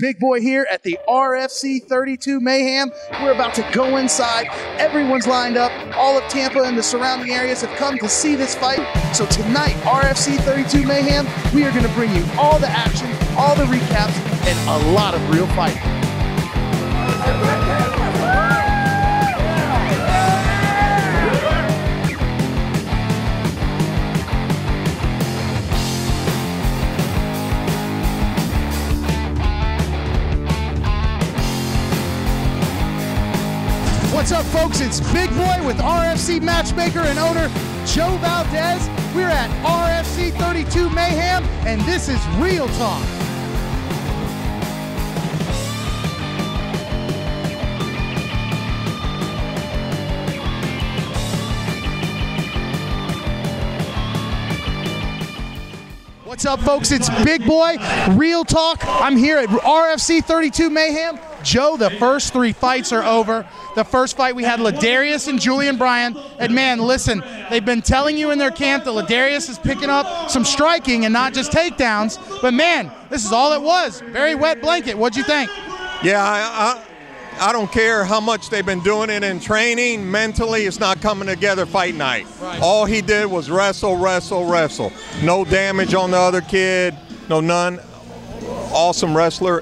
Big Boy here at the RFC 32 Mayhem. We're about to go inside. Everyone's lined up. All of Tampa and the surrounding areas have come to see this fight. So tonight, RFC 32 Mayhem, we are going to bring you all the action, all the recaps, and a lot of real fighting. What's up, folks? It's Big Boy with RFC matchmaker and owner Joe Valdez. We're at RFC 32 Mayhem, and this is Real Talk. What's up, folks? It's Big Boy, Real Talk. I'm here at RFC 32 Mayhem. Joe, the first three fights are over. The first fight we had Ladarius and Julian Bryan. And man, listen, they've been telling you in their camp that Ladarius is picking up some striking and not just takedowns. But man, this is all it was. Very wet blanket. What'd you think? Yeah, I don't care how much they've been doing it in training. Mentally, it's not coming together fight night. Right. All he did was wrestle, wrestle, wrestle. No damage on the other kid, none. Awesome wrestler.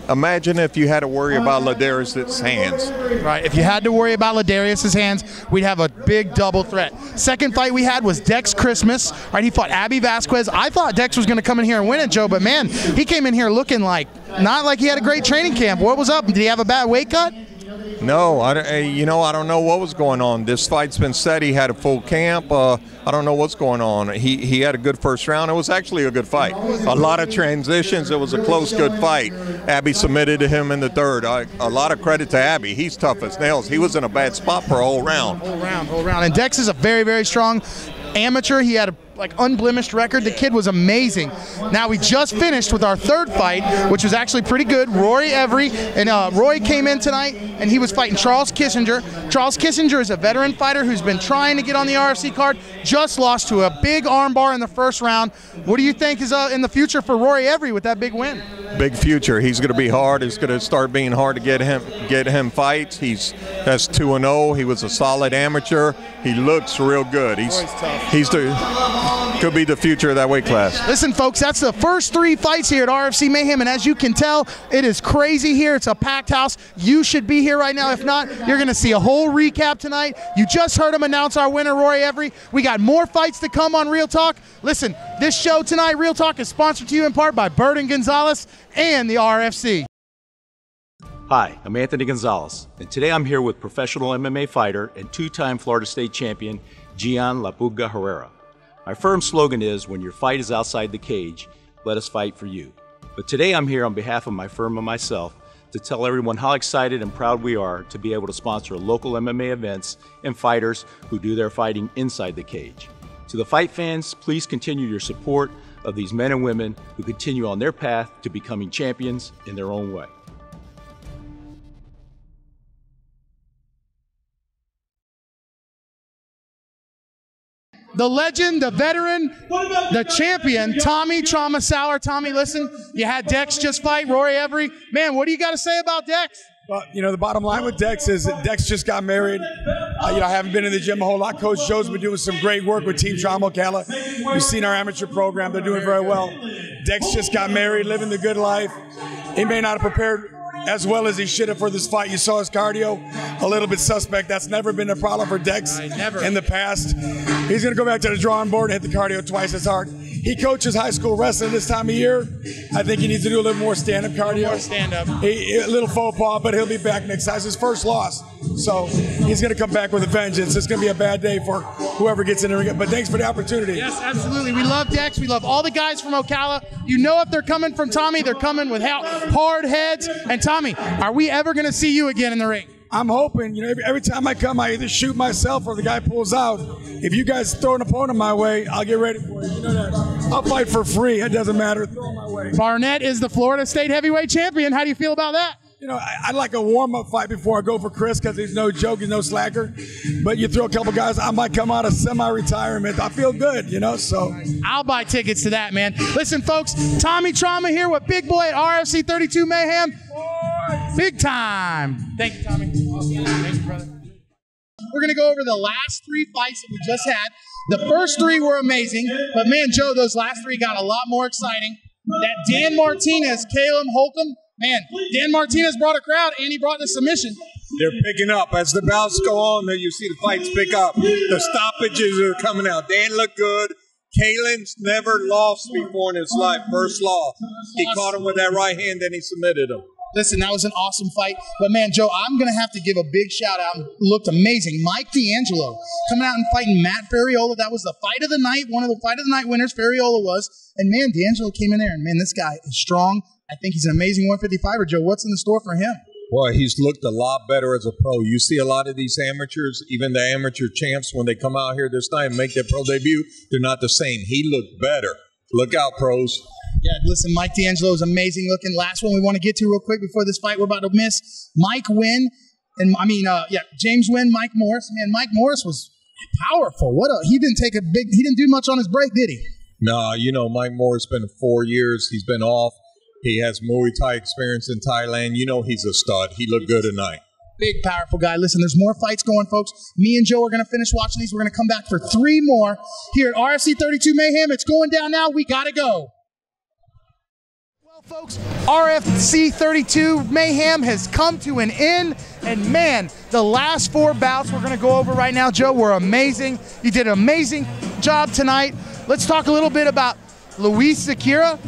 Imagine if you had to worry about Ladarius' hands. Right, if you had to worry about Ladarius' hands, we'd have a big double threat. Second fight we had was Dex Christmas. Right, he fought Abby Vasquez. I thought Dex was going to come in here and win it, Joe, but man, he came in here looking not like he had a great training camp. What was up? Did he have a bad weight cut? No, I don't know what was going on. This fight's been set. He had a full camp. I don't know what's going on. He had a good first round. It was actually a good fight. A lot of transitions. It was a close, good fight. Abby submitted to him in the third. A lot of credit to Abby. He's tough as nails. He was in a bad spot for a whole round. Whole round. And Dex is a very, very strong amateur. He had a unblemished record. The kid was amazing. Now we just finished with our third fight, which was actually pretty good. Rory Every, and Roy came in tonight and he was fighting Charles Kissinger. Charles Kissinger is a veteran fighter who's been trying to get on the RFC card, just lost to a big armbar in the first round. What do you think is in the future for Rory Every with that big win? Big future. He's going to be hard. It's going to start being hard to get him fights. That's 2-0. He was a solid amateur. He looks real good. Could be the future of that weight class. Listen, folks, that's the first three fights here at RFC Mayhem, and as you can tell, it is crazy here. It's a packed house. You should be here right now. If not, you're going to see a whole recap tonight. You just heard him announce our winner, Rory Every. We got more fights to come on Real Talk. Listen, this show tonight, Real Talk, is sponsored to you in part by Bird & Gonzalez and the RFC. Hi, I'm Anthony Gonzalez, and today I'm here with professional MMA fighter and two-time Florida State champion, Gian La Pulga Herrera. My firm slogan is, when your fight is outside the cage, let us fight for you. But today I'm here on behalf of my firm and myself to tell everyone how excited and proud we are to be able to sponsor local MMA events and fighters who do their fighting inside the cage. To the fight fans, please continue your support of these men and women who continue on their path to becoming champions in their own way. The legend, the veteran, the champion, Tommy Trauma Sauer. Tommy, listen, you had Dex just fight Rory Every. Man, what do you got to say about Dex? Well, the bottom line with Dex is that Dex just got married. I haven't been in the gym a whole lot. Coach Joe's been doing some great work with Team Trauma Ocala. You've seen our amateur program. They're doing very well. Dex just got married, living the good life. He may not have prepared as well as he should have for this fight. You saw his cardio, a little bit suspect. That's never been a problem for Dex in the past. He's going to go back to the drawing board and hit the cardio twice as hard. He coaches high school wrestling this time of year. I think he needs to do a little more stand-up cardio. More stand-up. A little faux pas, but he'll be back next time. It's his first loss. So he's going to come back with a vengeance. It's going to be a bad day for whoever gets in the ring. But thanks for the opportunity. Yes, absolutely. We love Dex. We love all the guys from Ocala. You know if they're coming from Tommy, they're coming with hard heads. And Tommy, are we ever going to see you again in the ring? I'm hoping, every time I come, I either shoot myself or the guy pulls out. If you guys throw an opponent my way, I'll get ready for it. You know that. I'll fight for free. It doesn't matter. Throw him my way. Barnett is the Florida State heavyweight champion. How do you feel about that? You know, I like a warm-up fight before I go for Chris because he's no joke, he's no slacker. But you throw a couple guys, I might come out of semi-retirement. I feel good, you know, so. I'll buy tickets to that, man. Listen, folks, Tommy Trauma here with Big Boy at RFC 32 Mayhem. Big time. Thank you, Tommy. Thank you, brother. We're going to go over the last 3 fights that we just had. The first 3 were amazing, but man, Joe, those last 3 got a lot more exciting. That Dan Martinez, Caleb Holcomb, man, Dan Martinez brought a crowd and he brought the submission. They're picking up. As the bouts go on, you see the fights pick up. The stoppages are coming out. Dan looked good. Kalen's never lost before in his life. First loss. He caught him with that right hand, then he submitted him. Listen, that was an awesome fight. But, man, Joe, I'm going to have to give a big shout-out. Looked amazing. Mike D'Angelo coming out and fighting Matt Ferriola. That was the fight of the night, one of the fight of the night winners, Ferriola was. And, man, D'Angelo came in there, and, man, this guy is strong. I think he's an amazing 155er. Joe, what's in the store for him? Well, he's looked a lot better as a pro. You see a lot of these amateurs, even the amateur champs, when they come out here this time and make their pro debut, they're not the same. He looked better. Look out, pros. Yeah, listen, Mike D'Angelo is amazing looking. Last one we want to get to real quick before this fight we're about to miss. Mike Wynn, and James Wynn, Mike Morris. Man, Mike Morris was powerful. He didn't do much on his break, did he? No, you know, Mike Morris been 4 years. He's been off. He has Muay Thai experience in Thailand. You know he's a stud. He looked good tonight. Big, powerful guy. Listen, there's more fights going, folks. Me and Joe are going to finish watching these. We're going to come back for 3 more here at RFC 32 Mayhem. It's going down now. We got to go. Well, folks, RFC 32 Mayhem has come to an end. And, man, the last 4 bouts we're going to go over right now, Joe, were amazing. You did an amazing job tonight. Let's talk a little bit about Luis Zakira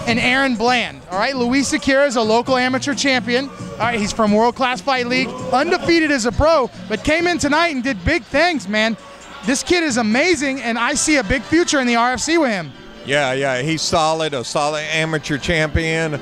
and Aaron Bland. All right, Luis Zakira is a local amateur champion. All right, he's from World Class Fight League, undefeated as a pro, but came in tonight and did big things, man. This kid is amazing, and I see a big future in the RFC with him. Yeah, he's solid, a solid amateur champion.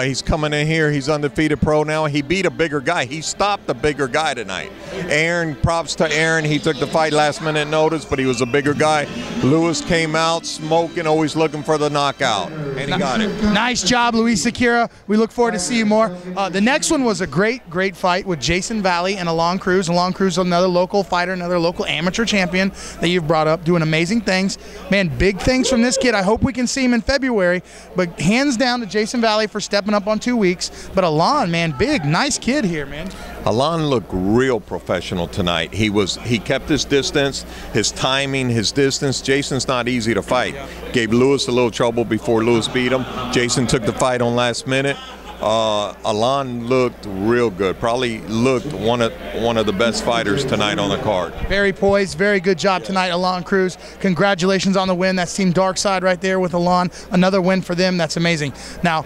He's coming in here. He's undefeated pro now. He beat a bigger guy. He stopped a bigger guy tonight. Aaron, props to Aaron. He took the fight last minute notice, but he was a bigger guy. Lewis came out smoking, always looking for the knockout, and he got it. Nice job, Luis Zakira. We look forward to see you more. The next one was a great fight with Jason Valley and Alon Cruz. Alon Cruz, another local fighter, another local amateur champion that you've brought up, doing amazing things. Man, big things from this kid. I hope we can see him in February, but hands down to Jason Valley for stepping up on 2 weeks. But Alon, man, big, nice kid here, man. Alon looked real professional tonight. He kept his distance, his timing, his distance. Jason's not easy to fight. Gave Lewis a little trouble before Lewis beat him. Jason took the fight on last minute. Alon looked real good. Probably looked one of the best fighters tonight on the card. Very poised, very good job tonight, Alon Cruz. Congratulations on the win. That's Team Darkside right there with Alon. Another win for them. That's amazing. Now,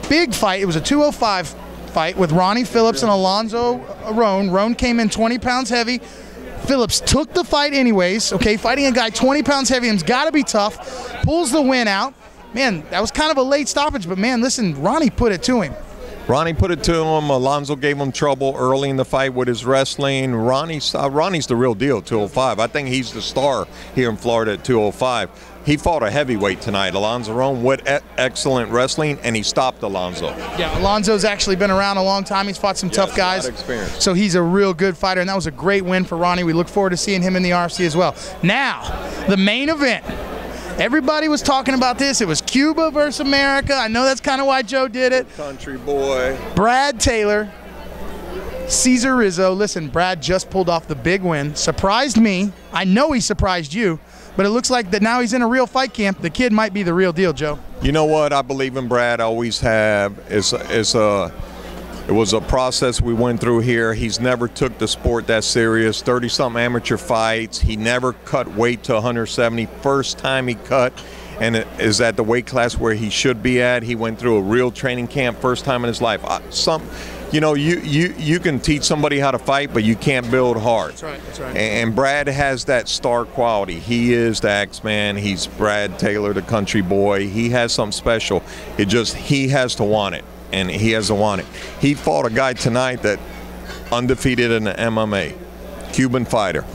big fight. It was a 205 fight with Ronnie Phillips and Alonzo Roan. Roan came in 20 pounds heavy. Phillips took the fight anyways. Okay, fighting a guy 20 pounds heavy has got to be tough. Pulls the win out. Man, that was kind of a late stoppage, but man, listen, Ronnie put it to him. Ronnie put it to him. Alonzo gave him trouble early in the fight with his wrestling. Ronnie's the real deal, 205. I think he's the star here in Florida at 205. He fought a heavyweight tonight, Alonzo Roan, with excellent wrestling, and he stopped Alonzo. Yeah, Alonzo's actually been around a long time. He's fought some tough guys. So he's a real good fighter, and that was a great win for Ronnie. We look forward to seeing him in the RFC as well. Now, the main event. Everybody was talking about this. It was Cuba versus America. I know that's kind of why Joe did it. Country boy. Brad Taylor, Cesar Rizzo. Listen, Brad just pulled off the big win. Surprised me. I know he surprised you. But it looks like that now he's in a real fight camp. The kid might be the real deal, Joe. You know what? I believe in Brad. I always have. It was a process we went through here. He's never took the sport that serious. 30-something amateur fights. He never cut weight to 170. First time he cut, and it is at the weight class where he should be at. He went through a real training camp, first time in his life. You know, you can teach somebody how to fight, but you can't build hard. That's right, that's right. And Brad has that star quality. He is the X-Man. He's Brad Taylor, the country boy. He has something special. He has to want it, and he has to want it. He fought a guy tonight that undefeated in the MMA, Cuban fighter,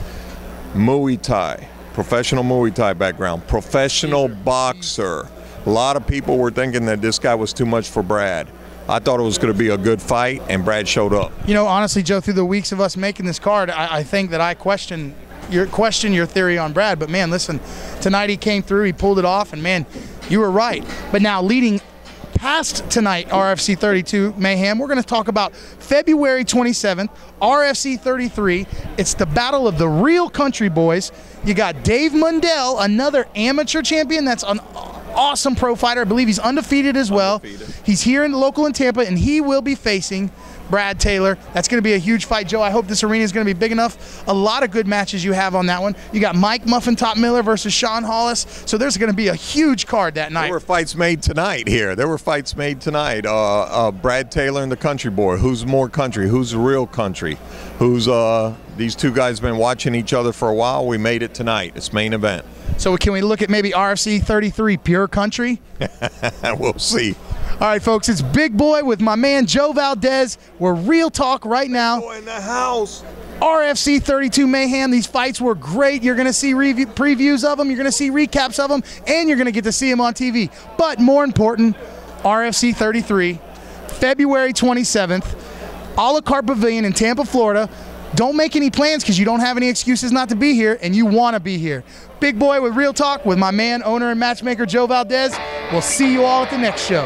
Muay Thai, professional Muay Thai background, professional boxer. A lot of people were thinking that this guy was too much for Brad. I thought it was going to be a good fight, and Brad showed up. You know, honestly, Joe, through the weeks of us making this card, I think that I question your theory on Brad. But, man, listen, tonight he came through, he pulled it off, and, man, you were right. But now leading past tonight, RFC 32 Mayhem, we're going to talk about February 27th, RFC 33. It's the battle of the real country boys. You got Dave Mundell, another amateur champion that's an awesome pro fighter. I believe he's undefeated as well. He's here in the local in Tampa, and he will be facing Brad Taylor. That's going to be a huge fight, Joe. I hope this arena is going to be big enough. A lot of good matches you have on that one. You got Mike Muffin Top Miller versus Sean Hollis. So there's going to be a huge card that night. There were fights made tonight here. There were fights made tonight. Brad Taylor and the country boy. Who's more country? Who's the real country? Who's these two guys been watching each other for a while. We made it tonight. It's main event. So can we look at maybe RFC 33 pure country? We'll see. All right, folks, it's Big Boy with my man Joe Valdez. We're Real Talk right now. Boy in the house. RFC 32 Mayhem. These fights were great. You're going to see previews of them. You're going to see recaps of them. And you're going to get to see them on TV. But more important, RFC 33, February 27th, a la carte pavilion in Tampa, Florida. Don't make any plans because you don't have any excuses not to be here, and you want to be here. Big Boy with Real Talk with my man, owner, and matchmaker Joe Valdez. We'll see you all at the next show.